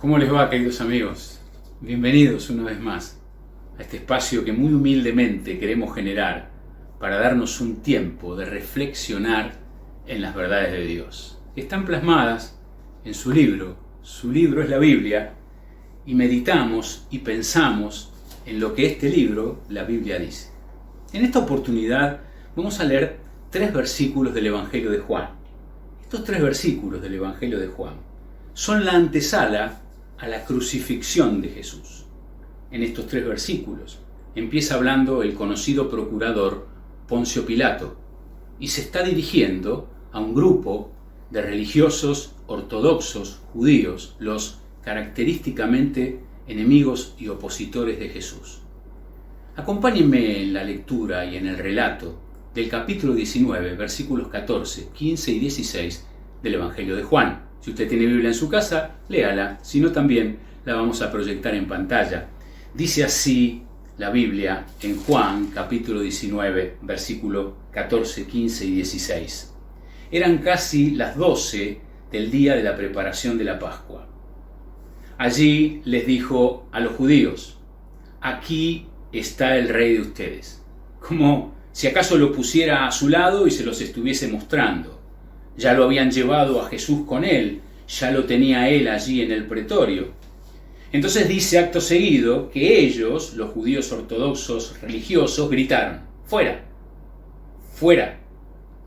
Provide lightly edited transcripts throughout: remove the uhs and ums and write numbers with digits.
¿Cómo les va, queridos amigos? Bienvenidos una vez más a este espacio que muy humildemente queremos generar para darnos un tiempo de reflexionar en las verdades de Dios. Están plasmadas en su libro es la Biblia, y meditamos y pensamos en lo que este libro, la Biblia, dice. En esta oportunidad vamos a leer 3 versículos del Evangelio de Juan. Estos 3 versículos del Evangelio de Juan son la antesala a la crucifixión de Jesús. En estos 3 versículos empieza hablando el conocido procurador Poncio Pilato y se está dirigiendo a un grupo de religiosos ortodoxos judíos, los característicamente enemigos y opositores de Jesús. Acompáñenme en la lectura y en el relato del capítulo 19, versículos 14, 15 y 16 del Evangelio de Juan. Si usted tiene Biblia en su casa, léala, si no también la vamos a proyectar en pantalla. Dice así la Biblia en Juan, capítulo 19, versículo 14, 15 y 16. Eran casi las 12 del día de la preparación de la Pascua. Allí les dijo a los judíos: aquí está el rey de ustedes. Como si acaso lo pusiera a su lado y se los estuviese mostrando. Ya lo habían llevado a Jesús con él, ya lo tenía él allí en el pretorio. Entonces dice acto seguido que ellos, los judíos ortodoxos religiosos, gritaron: ¡fuera! ¡Fuera!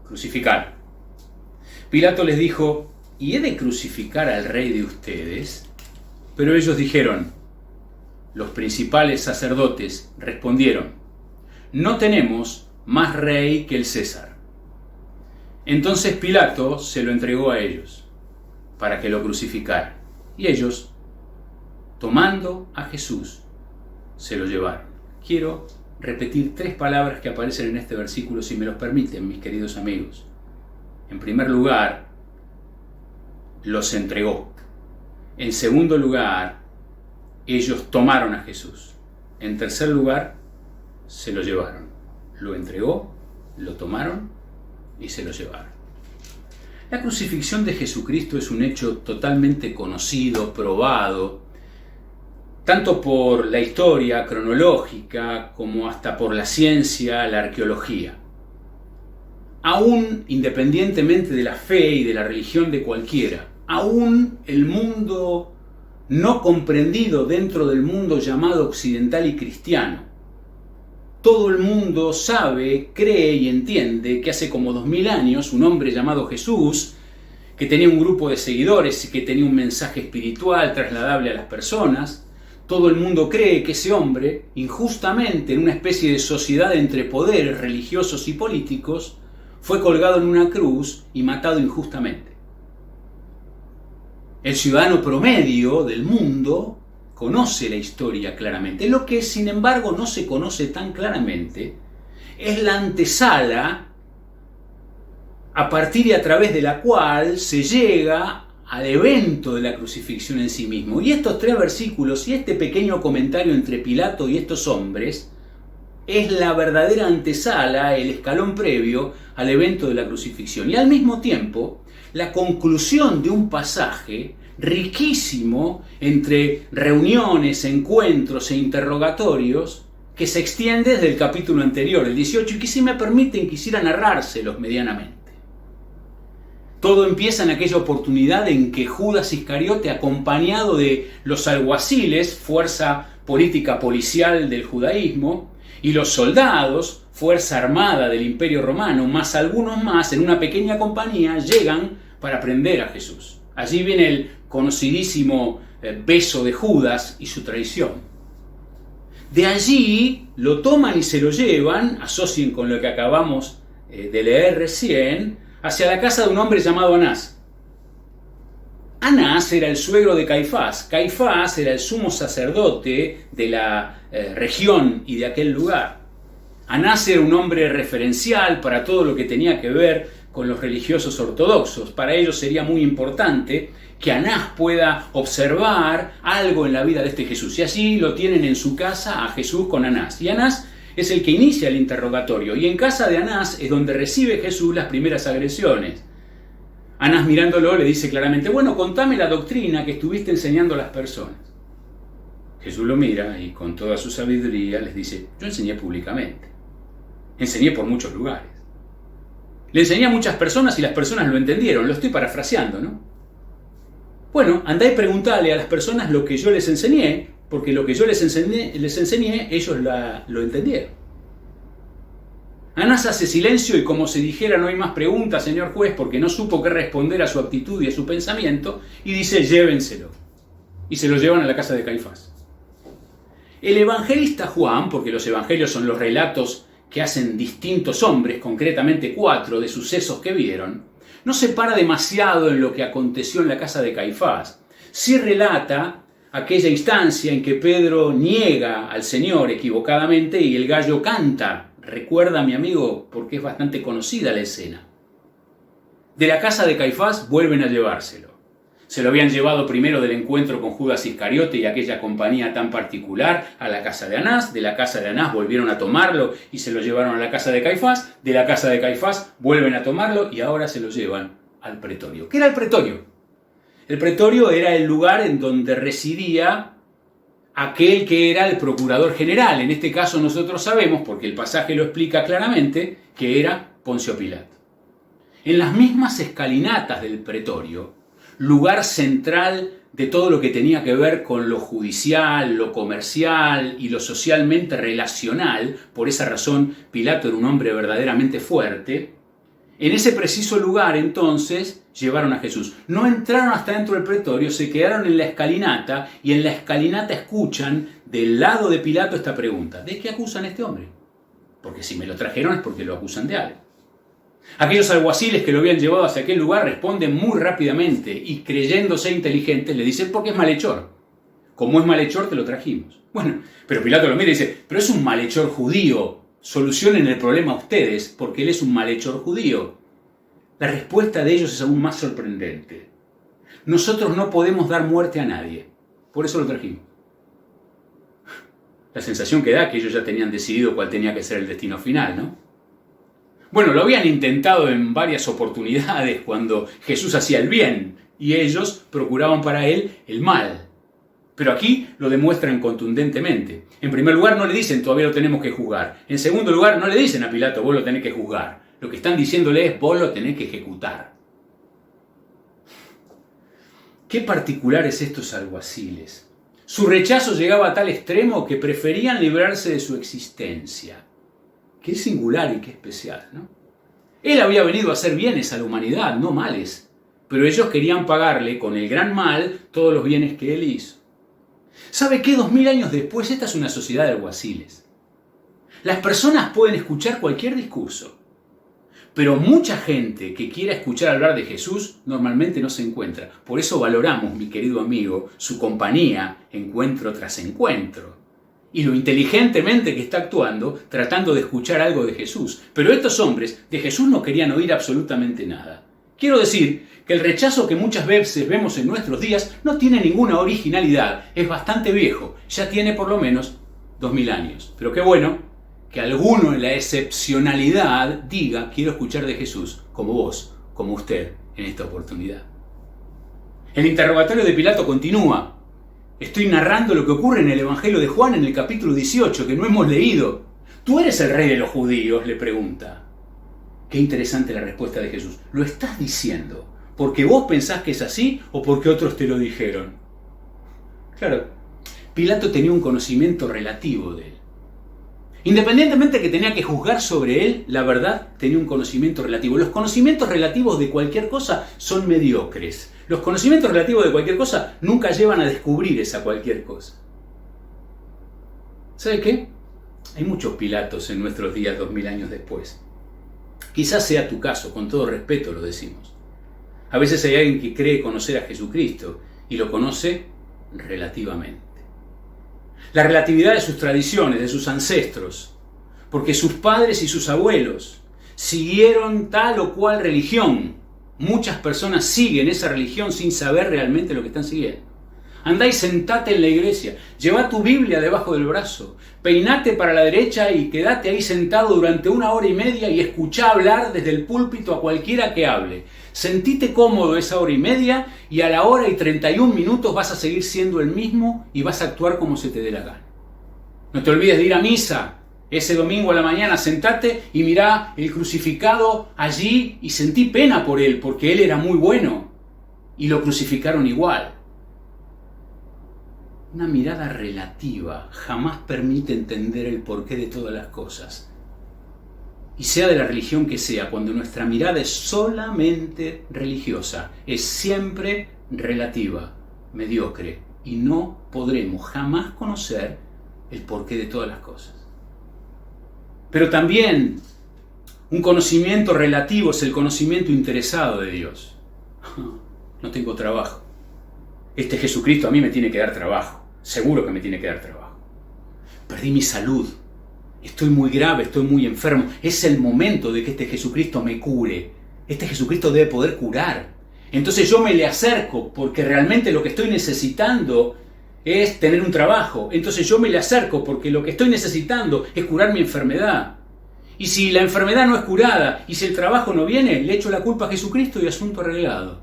¡Crucificar! Pilato les dijo: ¿y he de crucificar al rey de ustedes? Pero ellos dijeron, los principales sacerdotes respondieron: no tenemos más rey que el César. Entonces Pilato se lo entregó a ellos para que lo crucificaran. Y ellos, tomando a Jesús, se lo llevaron. Quiero repetir 3 palabras que aparecen en este versículo, si me los permiten, mis queridos amigos. En primer lugar, los entregó. En segundo lugar, ellos tomaron a Jesús. En tercer lugar, se lo llevaron. Lo entregó, lo tomaron y se lo llevaron. La crucifixión de Jesucristo es un hecho totalmente conocido, probado, tanto por la historia cronológica como hasta por la ciencia, la arqueología. Aún independientemente de la fe y de la religión de cualquiera, aún el mundo no comprendido dentro del mundo llamado occidental y cristiano, todo el mundo sabe, cree y entiende que hace como 2000 años un hombre llamado Jesús, que tenía un grupo de seguidores y que tenía un mensaje espiritual trasladable a las personas, todo el mundo cree que ese hombre, injustamente en una especie de sociedad entre poderes religiosos y políticos, fue colgado en una cruz y matado injustamente. El ciudadano promedio del mundo conoce la historia claramente. Lo que, sin embargo, no se conoce tan claramente es la antesala a partir y a través de la cual se llega al evento de la crucifixión en sí mismo. Y estos 3 versículos y este pequeño comentario entre Pilato y estos hombres es la verdadera antesala, el escalón previo al evento de la crucifixión. Y al mismo tiempo, la conclusión de un pasaje riquísimo entre reuniones, encuentros e interrogatorios que se extiende desde el capítulo anterior, el 18, y que, si me permiten, quisiera narrárselos medianamente. Todo empieza en aquella oportunidad en que Judas Iscariote, acompañado de los alguaciles, fuerza política policial del judaísmo, y los soldados, fuerza armada del Imperio Romano, más algunos más, en una pequeña compañía, llegan para prender a Jesús. Allí viene el conocidísimo beso de Judas y su traición. De allí lo toman y se lo llevan, asocien con lo que acabamos de leer recién, hacia la casa de un hombre llamado Anás. Anás era el suegro de Caifás. Caifás era el sumo sacerdote de la región y de aquel lugar. Anás era un hombre referencial para todo lo que tenía que ver con los religiosos ortodoxos. Para ellos sería muy importante que Anás pueda observar algo en la vida de este Jesús. Y allí lo tienen en su casa a Jesús con Anás. Y Anás es el que inicia el interrogatorio. Y en casa de Anás es donde recibe Jesús las primeras agresiones. Anás, mirándolo, le dice claramente: bueno, contame la doctrina que estuviste enseñando a las personas. Jesús lo mira y con toda su sabiduría les dice: yo enseñé públicamente. Enseñé por muchos lugares. Le enseñé a muchas personas y las personas lo entendieron. Lo estoy parafraseando, ¿no? Bueno, andá y preguntale a las personas lo que yo les enseñé, porque lo que yo les enseñé ellos lo entendieron. Anás hace silencio y, como si dijera: no hay más preguntas, señor juez, porque no supo qué responder a su actitud y a su pensamiento, y dice: llévenselo. Y se lo llevan a la casa de Caifás. El evangelista Juan, porque los evangelios son los relatos que hacen distintos hombres, concretamente 4, de sucesos que vieron, no se para demasiado en lo que aconteció en la casa de Caifás. Sí relata aquella instancia en que Pedro niega al Señor equivocadamente y el gallo canta. Recuerda, mi amigo, porque es bastante conocida la escena. De la casa de Caifás vuelven a llevárselo. Se lo habían llevado primero del encuentro con Judas Iscariote y aquella compañía tan particular a la casa de Anás. De la casa de Anás volvieron a tomarlo y se lo llevaron a la casa de Caifás. De la casa de Caifás vuelven a tomarlo y ahora se lo llevan al pretorio. ¿Qué era el pretorio? El pretorio era el lugar en donde residía aquel que era el procurador general. En este caso nosotros sabemos, porque el pasaje lo explica claramente, que era Poncio Pilato. En las mismas escalinatas del pretorio, lugar central de todo lo que tenía que ver con lo judicial, lo comercial y lo socialmente relacional, por esa razón Pilato era un hombre verdaderamente fuerte, en ese preciso lugar entonces llevaron a Jesús. No entraron hasta dentro del pretorio, se quedaron en la escalinata y en la escalinata escuchan del lado de Pilato esta pregunta: ¿de qué acusan a este hombre? Porque si me lo trajeron es porque lo acusan de algo. Aquellos alguaciles que lo habían llevado hacia aquel lugar responden muy rápidamente y, creyéndose inteligentes, le dicen: porque es malhechor. Como es malhechor, te lo trajimos. Bueno, pero Pilato lo mira y dice: pero es un malhechor judío. Solucionen el problema ustedes, porque él es un malhechor judío. La respuesta de ellos es aún más sorprendente. Nosotros no podemos dar muerte a nadie. Por eso lo trajimos. La sensación que da que ellos ya tenían decidido cuál tenía que ser el destino final, ¿no? Bueno, lo habían intentado en varias oportunidades cuando Jesús hacía el bien y ellos procuraban para él el mal. Pero aquí lo demuestran contundentemente. En primer lugar, no le dicen: todavía lo tenemos que juzgar. En segundo lugar, no le dicen a Pilato: vos lo tenés que juzgar. Lo que están diciéndole es: vos lo tenés que ejecutar. Qué particulares estos alguaciles. Su rechazo llegaba a tal extremo que preferían librarse de su existencia. Qué singular y qué especial, ¿no? Él había venido a hacer bienes a la humanidad, no males. Pero ellos querían pagarle con el gran mal todos los bienes que él hizo. ¿Sabe qué? 2000 años después, esta es una sociedad de alguaciles. Las personas pueden escuchar cualquier discurso, pero mucha gente que quiera escuchar hablar de Jesús normalmente no se encuentra. Por eso valoramos, mi querido amigo, su compañía encuentro tras encuentro. Y lo inteligentemente que está actuando, tratando de escuchar algo de Jesús. Pero estos hombres de Jesús no querían oír absolutamente nada. Quiero decir que el rechazo que muchas veces vemos en nuestros días no tiene ninguna originalidad, es bastante viejo, ya tiene por lo menos 2000 años. Pero qué bueno que alguno en la excepcionalidad diga: quiero escuchar de Jesús, como vos, como usted, en esta oportunidad. El interrogatorio de Pilato continúa. Estoy narrando lo que ocurre en el Evangelio de Juan en el capítulo 18, que no hemos leído. ¿Tú eres el rey de los judíos?, le pregunta. Qué interesante la respuesta de Jesús. ¿Lo estás diciendo porque vos pensás que es así o porque otros te lo dijeron? Claro, Pilato tenía un conocimiento relativo de él. Independientemente de que tenía que juzgar sobre él, la verdad tenía un conocimiento relativo. Los conocimientos relativos de cualquier cosa son mediocres. Los conocimientos relativos de cualquier cosa nunca llevan a descubrir esa cualquier cosa. ¿Sabe qué? Hay muchos Pilatos en nuestros días 2000 años después. Quizás sea tu caso, con todo respeto lo decimos. A veces hay alguien que cree conocer a Jesucristo y lo conoce relativamente. La relatividad de sus tradiciones, de sus ancestros, porque sus padres y sus abuelos siguieron tal o cual religión. Muchas personas siguen esa religión sin saber realmente lo que están siguiendo. Andá y sentate en la iglesia, lleva tu Biblia debajo del brazo, peinate para la derecha y quédate ahí sentado durante 1 hora y media y escuchá hablar desde el púlpito a cualquiera que hable. Sentite cómodo esa hora y media y a la hora y 31 minutos vas a seguir siendo el mismo y vas a actuar como se te dé la gana. No te olvides de ir a misa. Ese domingo a la mañana sentate y mirá el crucificado allí y sentí pena por él, porque él era muy bueno y lo crucificaron igual. Una mirada relativa jamás permite entender el porqué de todas las cosas. Y sea de la religión que sea, cuando nuestra mirada es solamente religiosa, es siempre relativa, mediocre, y no podremos jamás conocer el porqué de todas las cosas. Pero también un conocimiento relativo es el conocimiento interesado de Dios. No tengo trabajo. Este Jesucristo a mí me tiene que dar trabajo. Seguro que me tiene que dar trabajo. Perdí mi salud. Estoy muy grave, estoy muy enfermo. Es el momento de que este Jesucristo me cure. Este Jesucristo debe poder curar. Entonces yo me le acerco porque realmente lo que estoy necesitando es tener un trabajo. Entonces yo me le acerco porque lo que estoy necesitando es curar mi enfermedad. Y si la enfermedad no es curada y si el trabajo no viene, le echo la culpa a Jesucristo y asunto arreglado.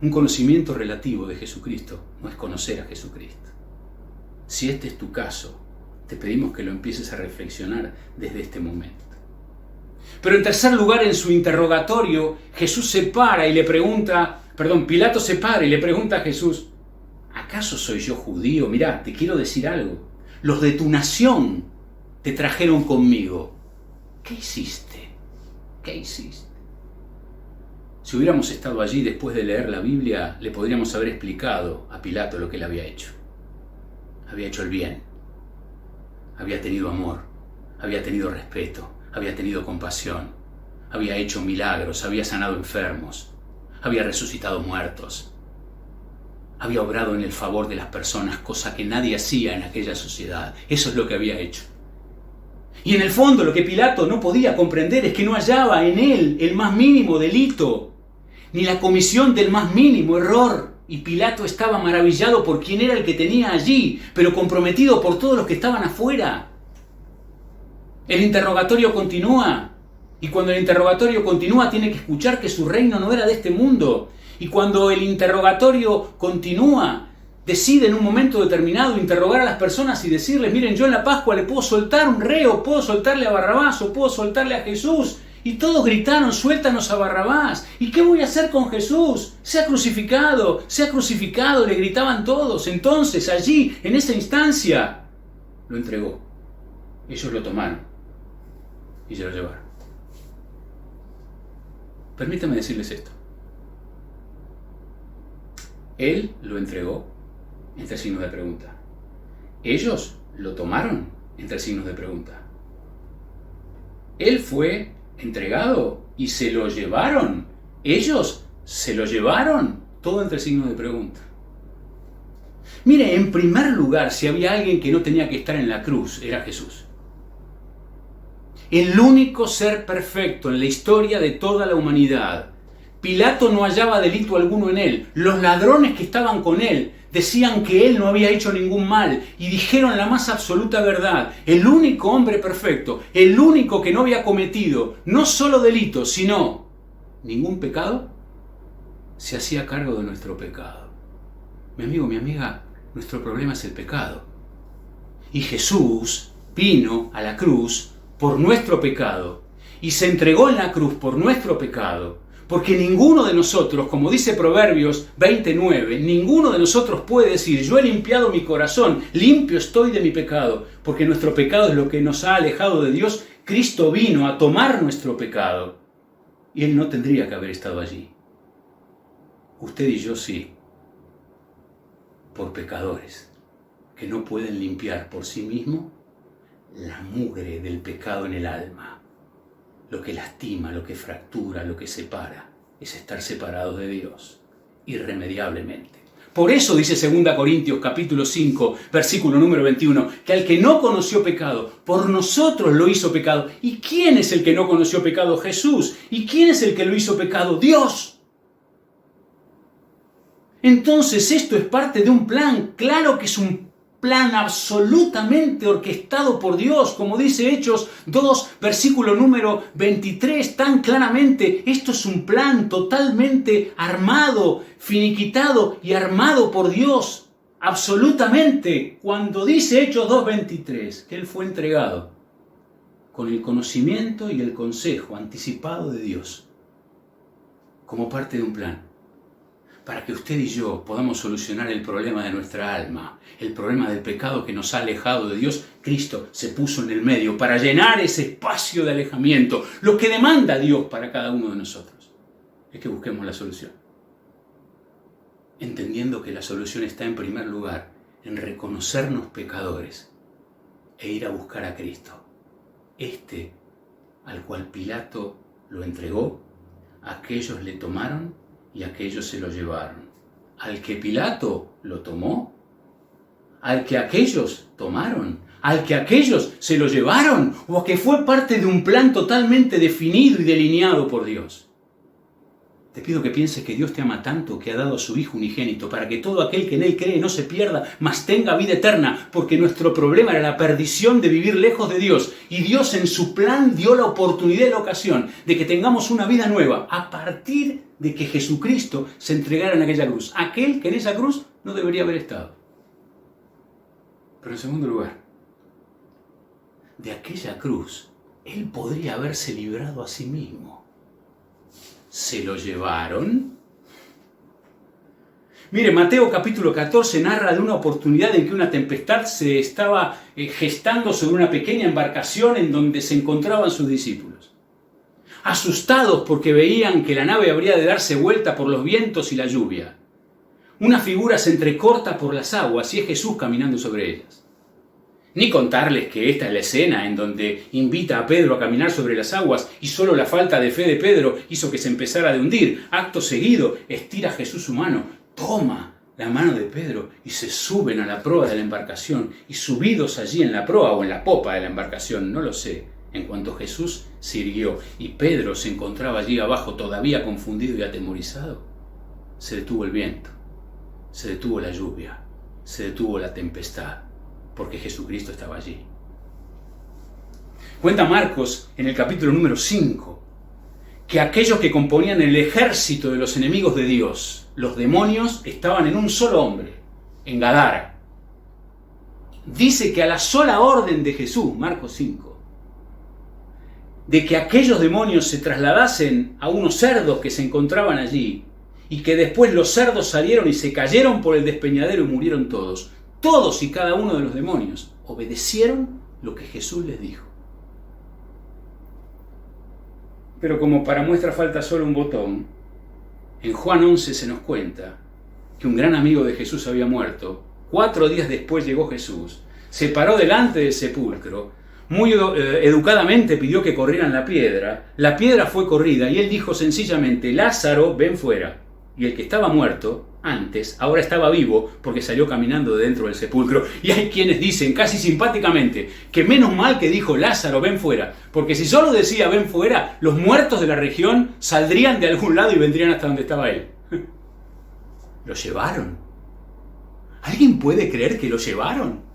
Un conocimiento relativo de Jesucristo no es conocer a Jesucristo. Si este es tu caso, te pedimos que lo empieces a reflexionar desde este momento. Pero en tercer lugar, en su interrogatorio, Jesús se para y le pregunta, Pilato se para y le pregunta a Jesús, ¿acaso soy yo judío? Mirá, te quiero decir algo. Los de tu nación te trajeron conmigo. ¿Qué hiciste? ¿Qué hiciste? Si hubiéramos estado allí después de leer la Biblia, le podríamos haber explicado a Pilato lo que él había hecho. Había hecho el bien. Había tenido amor. Había tenido respeto. Había tenido compasión. Había hecho milagros. Había sanado enfermos. Había resucitado muertos. Había obrado en el favor de las personas, cosa que nadie hacía en aquella sociedad. Eso es lo que había hecho. Y en el fondo lo que Pilato no podía comprender es que no hallaba en él el más mínimo delito, ni la comisión del más mínimo error. Y Pilato estaba maravillado por quién era el que tenía allí, pero comprometido por todos los que estaban afuera. El interrogatorio continúa. Y cuando el interrogatorio continúa, tiene que escuchar que su reino no era de este mundo. Y cuando el interrogatorio continúa, decide en un momento determinado interrogar a las personas y decirles, miren, yo en la Pascua le puedo soltar un reo, puedo soltarle a Barrabás o puedo soltarle a Jesús. Y todos gritaron, suéltanos a Barrabás. ¿Y qué voy a hacer con Jesús? Sea crucificado, le gritaban todos. Entonces allí, en esa instancia, lo entregó. Ellos lo tomaron y se lo llevaron. Permítanme decirles esto. Él lo entregó, entre signos de pregunta. Ellos lo tomaron, entre signos de pregunta. Él fue entregado y se lo llevaron. Ellos se lo llevaron, todo entre signos de pregunta. Mire, en primer lugar, si había alguien que no tenía que estar en la cruz, era Jesús. El único ser perfecto en la historia de toda la humanidad. Pilato no hallaba delito alguno en él. Los ladrones que estaban con él decían que él no había hecho ningún mal y dijeron la más absoluta verdad. El único hombre perfecto, el único que no había cometido no solo delitos, sino ningún pecado, se hacía cargo de nuestro pecado. Mi amigo, mi amiga, nuestro problema es el pecado. Y Jesús vino a la cruz por nuestro pecado y se entregó en la cruz por nuestro pecado, porque ninguno de nosotros, como dice Proverbios 29, ninguno de nosotros puede decir, yo he limpiado mi corazón, limpio estoy de mi pecado, porque nuestro pecado es lo que nos ha alejado de Dios. Cristo vino a tomar nuestro pecado y Él no tendría que haber estado allí. Usted y yo sí, por pecadores que no pueden limpiar por sí mismos la mugre del pecado en el alma. Lo que lastima, lo que fractura, lo que separa, es estar separados de Dios, irremediablemente. Por eso dice 2 Corintios capítulo 5, versículo número 21, que al que no conoció pecado, por nosotros lo hizo pecado. ¿Y quién es el que no conoció pecado? Jesús. ¿Y quién es el que lo hizo pecado? Dios. Entonces esto es parte de un plan. Claro que es un plan absolutamente orquestado por Dios, como dice Hechos 2, versículo número 23, tan claramente. Esto es un plan totalmente armado, finiquitado y armado por Dios, absolutamente. Cuando dice Hechos 2:23, que Él fue entregado con el conocimiento y el consejo anticipado de Dios, como parte de un plan, para que usted y yo podamos solucionar el problema de nuestra alma, el problema del pecado que nos ha alejado de Dios. Cristo se puso en el medio para llenar ese espacio de alejamiento. Lo que demanda Dios para cada uno de nosotros es que busquemos la solución, entendiendo que la solución está en primer lugar en reconocernos pecadores e ir a buscar a Cristo, al cual Pilato lo entregó, aquellos le tomaron y aquellos se lo llevaron. Al que Pilato lo tomó, al que aquellos tomaron, al que aquellos se lo llevaron, o a que fue parte de un plan totalmente definido y delineado por Dios. Te pido que pienses que Dios te ama tanto que ha dado a su Hijo unigénito para que todo aquel que en Él cree no se pierda, mas tenga vida eterna, porque nuestro problema era la perdición de vivir lejos de Dios. Y Dios en su plan dio la oportunidad y la ocasión de que tengamos una vida nueva a partir de que Jesucristo se entregara en aquella cruz. Aquel que en esa cruz no debería haber estado. Pero en segundo lugar, de aquella cruz, Él podría haberse librado a sí mismo. ¿Se lo llevaron? Mire, Mateo capítulo 14 narra de una oportunidad en que una tempestad se estaba gestando sobre una pequeña embarcación en donde se encontraban sus discípulos. Asustados porque veían que la nave habría de darse vuelta por los vientos y la lluvia. Una figura se entrecorta por las aguas y es Jesús caminando sobre ellas. Ni contarles que esta es la escena en donde invita a Pedro a caminar sobre las aguas y solo la falta de fe de Pedro hizo que se empezara a hundir. Acto seguido, estira Jesús su mano, toma la mano de Pedro y se suben a la proa de la embarcación. Y subidos allí en la proa o en la popa de la embarcación, no lo sé, en cuanto Jesús se irguió y Pedro se encontraba allí abajo todavía confundido y atemorizado, se detuvo el viento, se detuvo la lluvia, se detuvo la tempestad, porque Jesucristo estaba allí. Cuenta Marcos en el capítulo número 5 que aquellos que componían el ejército de los enemigos de Dios, los demonios, estaban en un solo hombre, en Gadara. Dice que a la sola orden de Jesús, Marcos 5, de que aquellos demonios se trasladasen a unos cerdos que se encontraban allí, y que después los cerdos salieron y se cayeron por el despeñadero y murieron todos. Todos y cada uno de los demonios obedecieron lo que Jesús les dijo. Pero como para muestra falta solo un botón, en Juan 11 se nos cuenta que un gran amigo de Jesús había muerto. 4 días después llegó Jesús, se paró delante del sepulcro, muy educadamente pidió que corrieran la piedra fue corrida y él dijo sencillamente: Lázaro, ven fuera. Y el que estaba muerto antes, ahora estaba vivo porque salió caminando de dentro del sepulcro. Y hay quienes dicen, casi simpáticamente, que menos mal que dijo Lázaro, ven fuera, porque si solo decía ven fuera, los muertos de la región saldrían de algún lado y vendrían hasta donde estaba él. Lo llevaron. ¿Alguien puede creer que lo llevaron?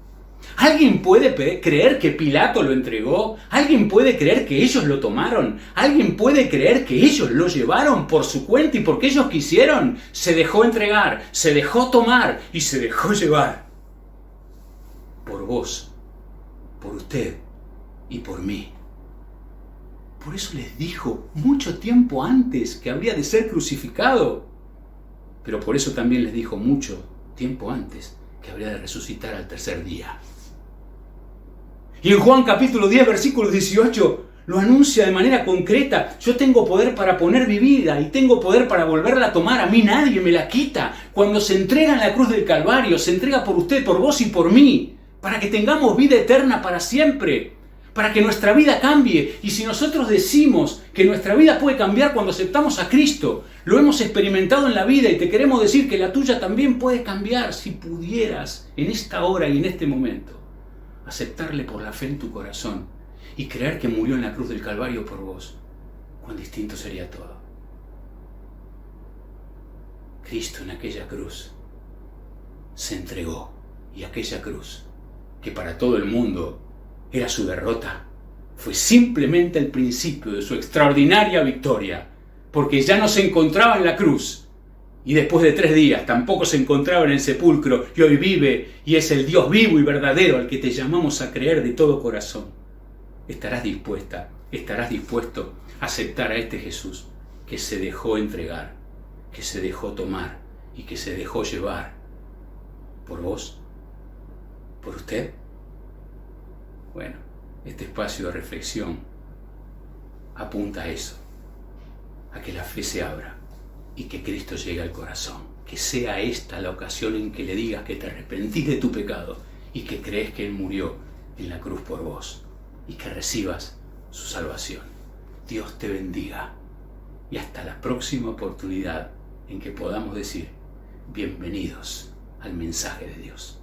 ¿Alguien puede creer que Pilato lo entregó? ¿Alguien puede creer que ellos lo tomaron? ¿Alguien puede creer que ellos lo llevaron por su cuenta y porque ellos quisieron? Se dejó entregar, se dejó tomar y se dejó llevar. Por vos, por usted y por mí. Por eso les dijo mucho tiempo antes que habría de ser crucificado. Pero por eso también les dijo mucho tiempo antes que habría de resucitar al tercer día. Y en Juan capítulo 10, versículo 18, lo anuncia de manera concreta: yo tengo poder para poner mi vida y tengo poder para volverla a tomar, a mí nadie me la quita. Cuando se entrega en la cruz del Calvario, se entrega por usted, por vos y por mí, para que tengamos vida eterna para siempre, para que nuestra vida cambie. Y si nosotros decimos que nuestra vida puede cambiar cuando aceptamos a Cristo, lo hemos experimentado en la vida y te queremos decir que la tuya también puede cambiar si pudieras en esta hora y en este momento aceptarle por la fe en tu corazón y creer que murió en la cruz del Calvario por vos. Cuán distinto sería todo. Cristo en aquella cruz se entregó Y aquella cruz, que para todo el mundo era su derrota, fue simplemente el principio de su extraordinaria victoria, porque ya no se encontraba en la cruz, y después de 3 días tampoco se encontraba en el sepulcro, y hoy vive y es el Dios vivo y verdadero al que te llamamos a creer de todo corazón. Estarás dispuesto a aceptar a este Jesús que se dejó entregar, que se dejó tomar y que se dejó llevar por vos, por usted. Bueno, este espacio de reflexión apunta a eso, a que la fe se abra y que Cristo llegue al corazón. Que sea esta la ocasión en que le digas que te arrepentís de tu pecado y que crees que Él murió en la cruz por vos y que recibas su salvación. Dios te bendiga y hasta la próxima oportunidad en que podamos decir bienvenidos al mensaje de Dios.